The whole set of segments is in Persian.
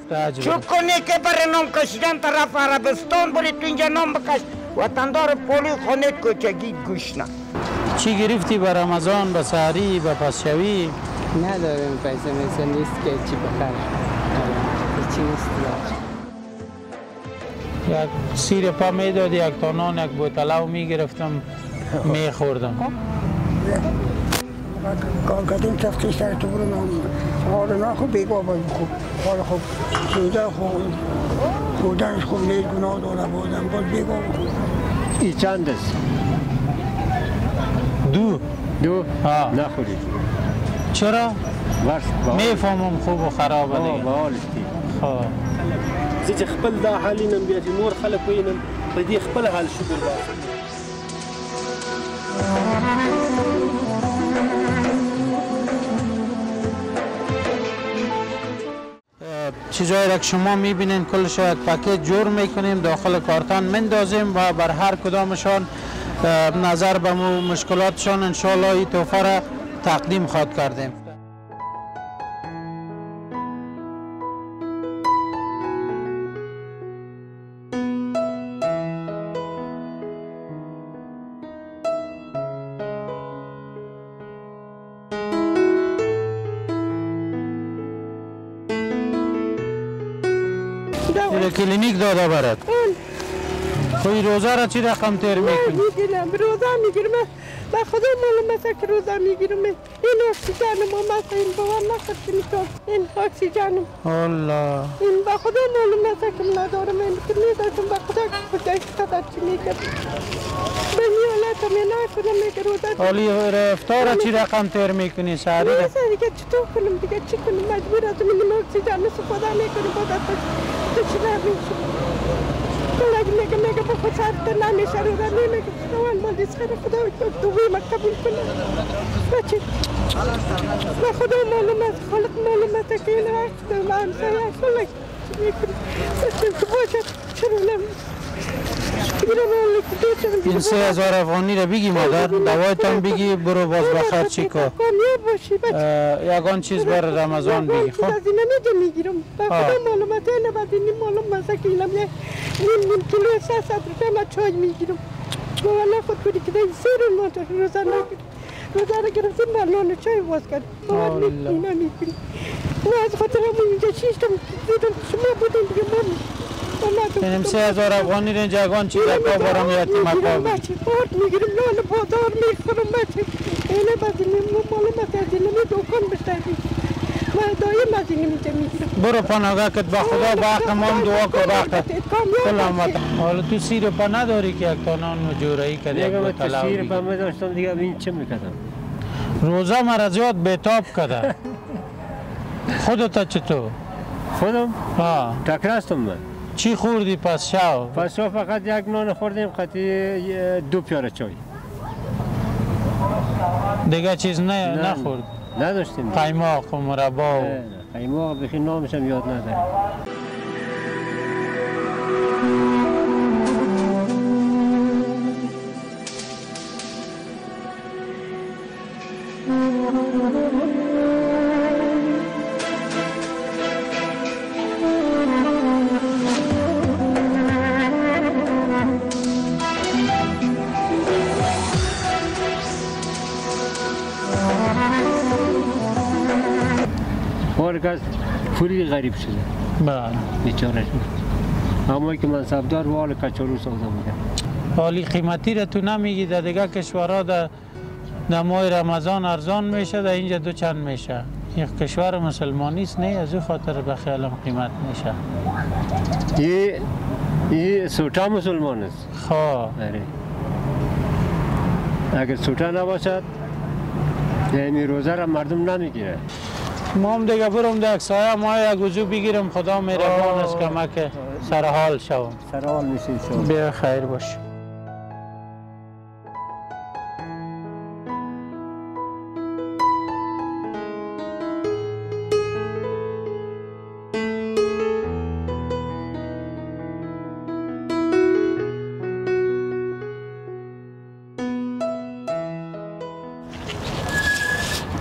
کردیم. چوب کنی که برای نام کشیدن طرف عربستان بری تو اینجا نام بکش. وطندار پولی خونت کوچگی گوش نه. چی گرفتی به رمضان، به سحری، به پسشوی؟ نداریم پیسه مثل نیست که چی بخرم. چی نیست یک سیر پا میداد، یک تا نان، یک بوتلاو میگرفتم میخوردم. کار کردیم تفتیش در تو برو حال نه خوب بیگاه باید خوب حال خوب سوزه خوب بودنش خوب نیست گناه داره بودن باید بیگاه خوب. ای چند است؟ دو؟ نخورید. چرا؟ میفهمم خوب و خرابه دیگه. خب زه چې خپل دا حال وینم بیا چې نور خلک وینم په دې خپل حال شکر باسم. چیزایی را که شما میبینین کلش یک پاکت جور میکنیم، داخل کارتن مندازیم و بر هر کدامشان نظر به مشکلاتشان انشاءالله این تحفه را تقدیم خواد کردیم. کلینیک داده برات. خوی روزه را چی رقم تیر میکنی؟ میگیرم روزه میگیرم. با خدا معلوم است که روزه میگیرم. این اکسیژنم اومد این باور نکردم تو. این اکسیژنم. الله. این با خدا معلوم است که ندارم. این که میداشتم با خدا خودش قدر چی میگم. به نیالت می نکنم میگه روزه. حالی افطار چی رقم تیر میکنی سحری؟ نه دیگه چطور کنم دیگه چی کنم مجبور هستم این اکسیژن استفاده میکنم بعد تشنه میشم. میگه با خود سرت نمیشه رو را نمیگه دوان مالی سخیر خدا دوی ما قبول کنه بچه با خدا معلوم است خالق معلوم است که این وقت و همسایه خالق میکنه بچه باشد چرا این 3000 افغانی را بگی مادر، دوایتان بگی برو باز بخیر چیکو. یگان چیز بر رمضان بگی. خب از اینا نیده میگیرم با خدا معلومت اینه بعد این معلوم است که اینم نیم کیلو 300 روپیه ما چای میگیرم. والا خود کنی که این سیر ما روزه نگیرم. روزه را گرفتیم بر نان چای باز کردیم. والا اینا میکنیم. و از خاطر همون اینجا شیشتم دیدم شما بودین دیگه من اینم 3000 افغانی رنج اگان چی رکا برام یتیم اکا بگیرم بچه پارت میگیرم نان بازار میخورم بچه اینه بعد معلومت از اینه می دوکان بشتردیم و دایم از اینه میگیرم برو پناگه کت با خدا با حقمان دعا که باقت سلامت. حالا تو سیر پا نداری که یک تا نان جورایی که یک بطلاو بگی؟ سیر پا میداشتم دیگه ببین چه میکردم. روزه مرضیات بیتاب کده. خودتا چطور؟ خودم؟ تکرستم من. چی خوردی پس شو؟ پس شو فقط یک نان خوردیم قطعی 2 پیاله چای. دیگه چیز نخورد؟ نداشتیم. قیماق و مربا و قیماق بخی نامشم یاد ندارم. کس پولی غریب شده. بله. بیچاره شده. اما که منصبدار و حال کچالو سودا میگم. حالی قیمتی را تو نمیگی در دیگه کشورها در ماه رمضان ارزان میشه در اینجا دو چند میشه. این کشور مسلمانی است نه از او خاطر به خیالم قیمت میشه. این سوتا مسلمان است. خواه. اگر سوتا نباشد یعنی روزه را مردم نمیگیره. ما هم دیگه برم در یک سایه ما یک وضو بگیرم خدا مهربان است که ما که سرحال شوم. سرحال میشیم شما. بیا خیر باش.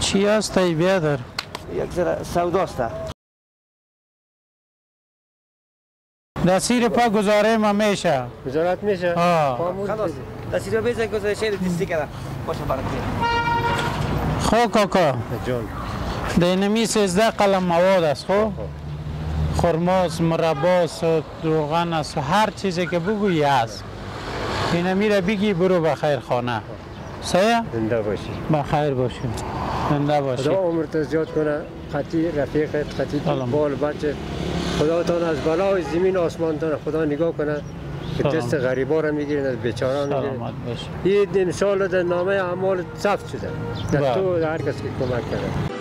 چی هست ای بیادر؟ یک ذره سوداست. دستیر پا گذاره ما میشه گزارت میشه؟ خلاص دستیر بیزه گذاره شیر دیستی کرده باشه برات خو کاکا جان دینمی 13 قلم مواد است خو خرماس مرباس روغن است هر چیزی که بگویی هست اینمی را بگی برو به خیر خانه سایه؟ زنده باشی با خیر باشی زنده باشی خدا عمرت زیاد کنه خطی رفیقت خطی بال بچه خدا تان از بلای زمین آسمان تان خدا نگاه کنه که دست غریبا را میگیرین از بیچاران میگیرین سلامت باشی این امسال در نامه اعمال ثبت شده در تو هر کس که کمک کرده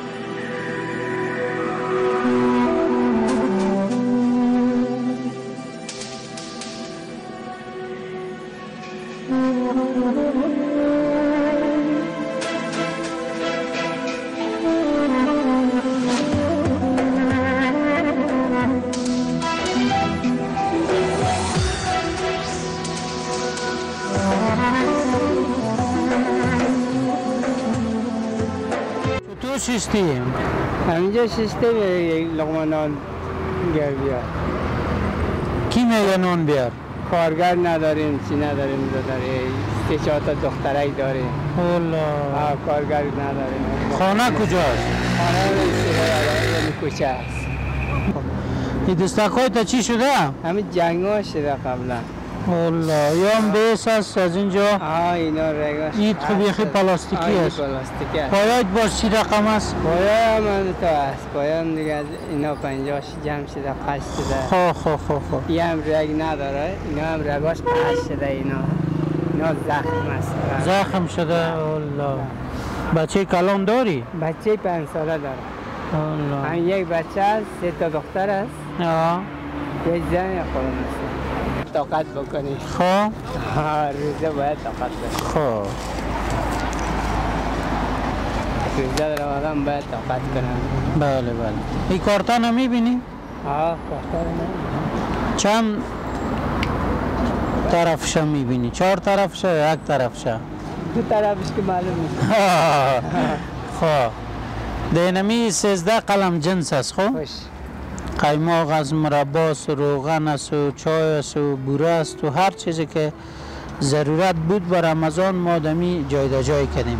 تو شیستیم همینجا شیسته یک لقمه نان گر بیار کی میگه نون بیار؟ کارگر نداریم چی نداریم داره 3-4 تا دخترک داریم والله کارگر نداریم خانه کجاست؟ خانه یعنی کوچه است این دستکای تا چی شده؟ همین جنگ ها شده قبلا والله یا هم بیس است از اینجا اینا رگاش این خوبیخی پلاستیکی است پلاستیکی است پایت باز چی رقم است؟ پایه هم تا است پایه هم دیگه از اینا 50 جمع شده قش شده خو این هم رگ نداره اینا هم رگاش قش شده اینا زخم است زخم شده والله بچه کلان داری؟ بچه 5 ساله داره والله هم یک بچه است 3 تا دختر است یک زن یک خانم است طاقت بکنی خو روزه باید طاقت بکنی خو روزه در آدم باید طاقت کنم بله این کارتان هم میبینی؟ کارتان چند طرفشه میبینی؟ 4 طرفشه؟ 1 طرفشه؟ 2 طرفش که معلوم نیست خو دینمی 13 قلم جنس است خو؟ خوش قیماق از مرباس و روغن است و چای است و بوره است و هر چیزی که ضرورت بود بر رمضان ما دمی جای جای کردیم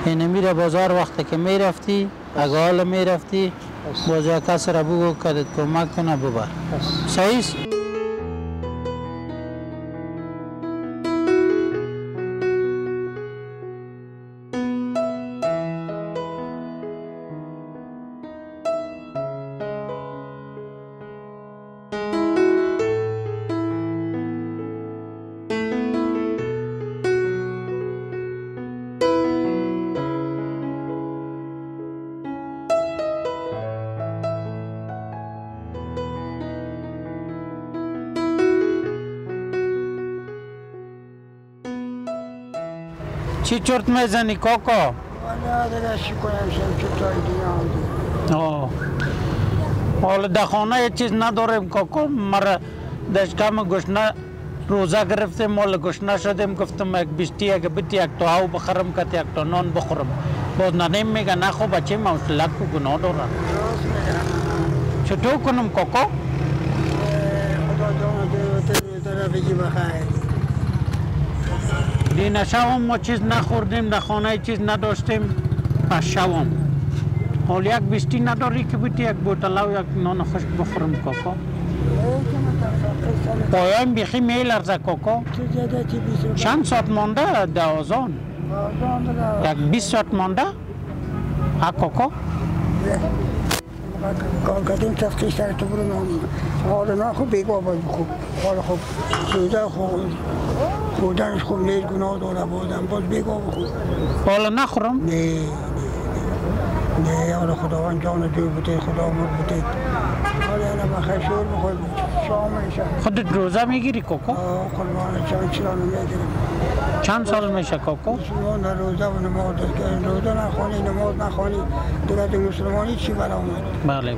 این میره بازار وقتی که میرفتی اگه حال میرفتی بازار کس را بگو کدت کمک کنه ببر صحیح است؟ چی چرت میزنی کاکا؟ والا دیگه چی کنم چرتای دیگه حالا در خانه یه چیز نداریم کاکا مرا دشکم گشنه روزه گرفتیم مال گشنه شدیم گفتم یک بیشتی اگه بیتی یک تو هاو بخورم که یک تو نان بخورم باز ندیم میگه نه خب بچه موصلت کو گناه دارن چطور کنم کاکا؟ خدا جان طرف بگی بخیر دین شوام ما چیز نخوردیم در خانه چیز نداشتیم پس شوام حال یک بیشتی نداری که بیتی یک بوتلا و یک نان خشک بخورم کاکا پایم بیخی میلرزه کاکا چند ساعت مانده در آزان یک 20 ساعت مانده ها کاکا کار کردیم تفتیش سر تو برو حالا نه خوب بیگاه باید خوب حالا خوب روزه خوب بودنش خوب نیست گناه داره بودن باز بیگاه خوب حالا نخورم؟ نه حالا خداوند جان جور بوده خدا مرد بوده حالا یعنی بخیر شور بخور شام میشه خودت روزه میگیری کاکا؟ قربان چند سال میگیرم چند سال میشه کاکا؟ مسلمان در روزه و نماز دست روزه نخوانی نماز نخوانی دیگه در مسلمانی چی برای آمد؟ بله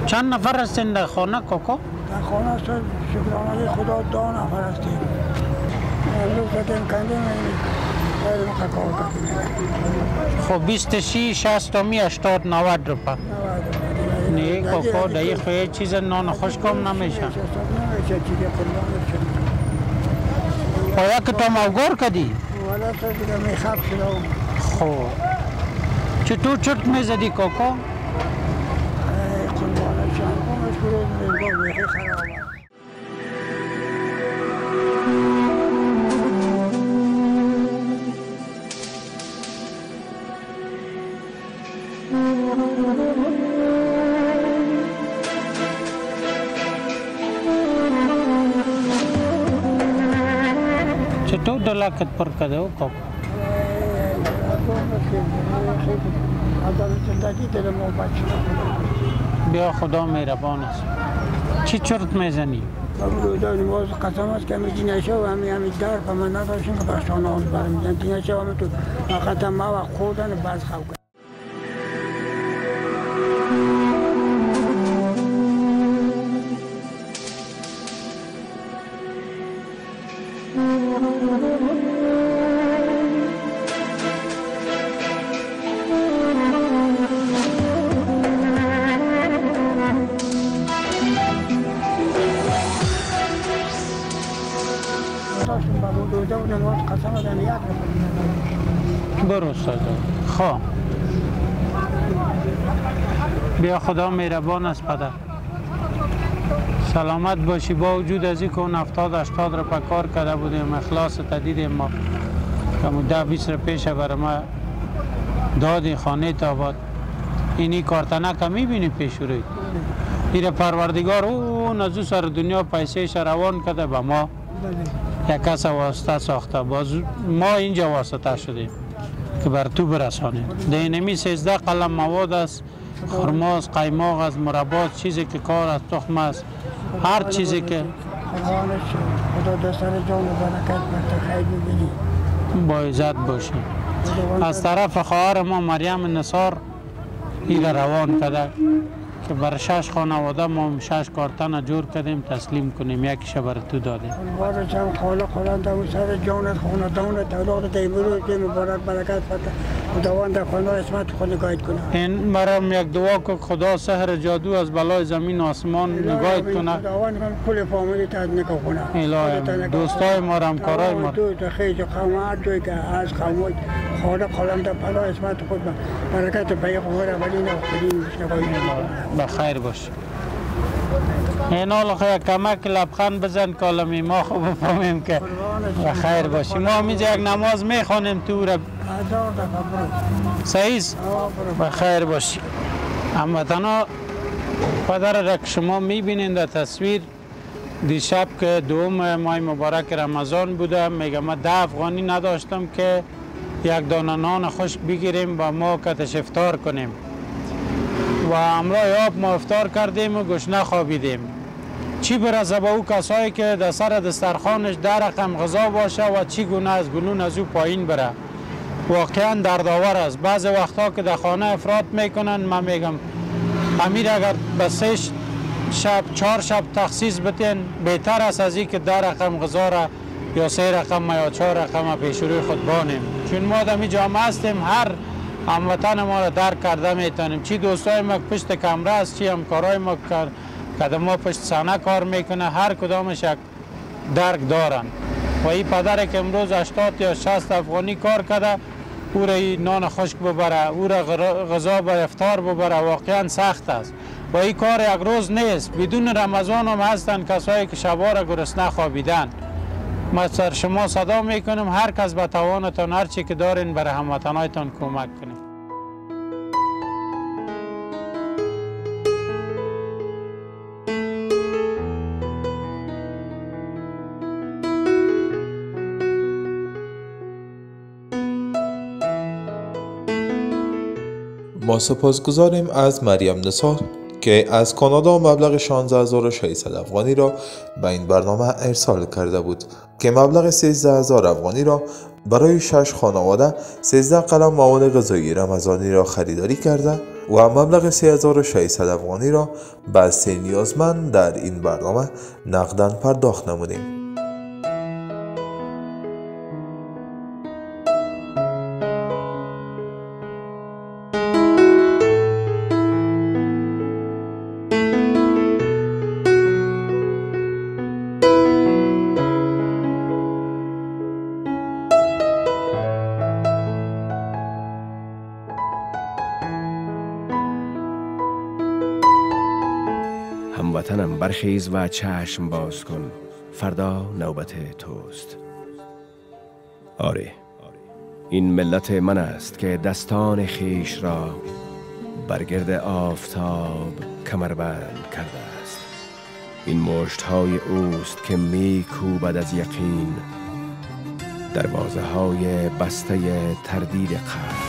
چند نفر هستین در خانه کاکا؟ در خانه هست شکرانه خدا 2 نفر هستیم امروز زدیم کندیم بریم کار کردیم خب 26 60 80 90 روپا نه کوکو دایی خوی چیز نان خشکم نمیشه پایا که تو موگور کدی؟ والا تو دیگه میخواب شدم خوب چطور چرت میزدی کوکو؟ قربانه شم کنش برو میگو بیخی خرابه چطور دلکت پر کده او کوکو؟ بیا خدا مهربان است چی چرت میزنی؟ روزا نماز قسم است که همی دینشه و همی در و من نداشتم که باشتانه آن برمیدن دینشه و همی تو قسم ما و خودن باز خواه کرد برو ساده خواه بیا خدا مهربان است پدر سلامت باشی با وجود از این که اون 70-80 را پکار کرده بودیم اخلاص تدیدیم ما که 10-20 را پیش برای ما دادی خانه تاباد اینی کارتنک هم میبینی پیش روی این پروردگار اون از او سر دنیا پیسه روان کرده به ما یک کس واسطه ساخته باز ما اینجا واسطه شدیم که بر تو برسانیم دینمی 13 قلم مواد است خرماز، قیماق است، مربا چیزی که کار است، تخم است هر چیزی که خدا دستر جان و برکت بر خیر ببینی با عزت باشی از طرف خواهر ما مریم نصار این روان کرده که بر 6 خانواده ما 6 کارتن جور کردیم تسلیم کنیم یکیش بر تو دادیم بار جان خالق خلند و سر جانت خاندانت اولاد دیمرو دی مبارک برکت فته خداوند خانه اسمت خود نگاهت کنه این برام یک دعا که خدا سحر جادو از بلای زمین و آسمان نگاهت کنه خداوند کل فامیلی تا نگاه کنه الهی دوستای ما همکارای ما تو خیلی قوم جوی که از قوم خالق خلند بلا اسمت خود برکت پیغمبر اولین و آخرین به خیر باش این حال خیلی کمک لبخند بزن کالمی ما خوب بفهمیم که به خیر باشی ما همیشه یک نماز میخوانیم تو را صحیح به خیر باشی هموطنا پدر را که شما میبینید در تصویر دیشب که دوم ماه مبارک رمضان بوده میگم من 10 افغانی نداشتم که یک دانه نان خشک بگیریم با ما کتش افطار کنیم و همراه آب ما افطار کردیم و گشنه خوابیدیم چی برسه به او کسایی که در سر دسترخوانش 10 رقم غذا باشه و چی گونه از گلون از او پایین بره واقعا دردآور است بعض وقتا که در خانه افراد میکنن من میگم امیر اگر به 3 شب 4 شب تخصیص بتین بهتر است از این که 10 رقم غذا را یا 3 رقم یا 4 رقم پیش روی خود بانیم چون ما در این جامعه هستیم هر هموطن ما را درک کرده میتونیم چی دوستای ما پشت کمره است چی همکارای ما که ما پشت صحنه کار میکنه هر کدامش یک درک دارن و این پدر که امروز 80 یا 60 افغانی کار کرده او را نان خشک ببره او را غذا به افطار ببره واقعا سخت است و این کار یک روز نیست بدون رمضان هم هستن کسایی که شبا را گرسنه خوابیدن ما سر شما صدا میکنم هر کس به توانتان هر چی که دارین برای هموطنایتان کمک کنید ما سپاسگزاریم از مریم نصار که از کانادا مبلغ 16600 افغانی را به این برنامه ارسال کرده بود که مبلغ 13000 افغانی را برای 6 خانواده 13 قلم مواد غذایی رمضانی را خریداری کرده و مبلغ 3600 افغانی را به 3 نیازمند در این برنامه نقداً پرداخت نمودیم. هموطنم برخیز و چشم باز کن، فردا نوبت توست. آره، این ملت من است که دستان خیش را برگرد آفتاب کمربند کرده است. این مشت‌های اوست که می کوبد از یقین دروازه های بسته تردید قلب.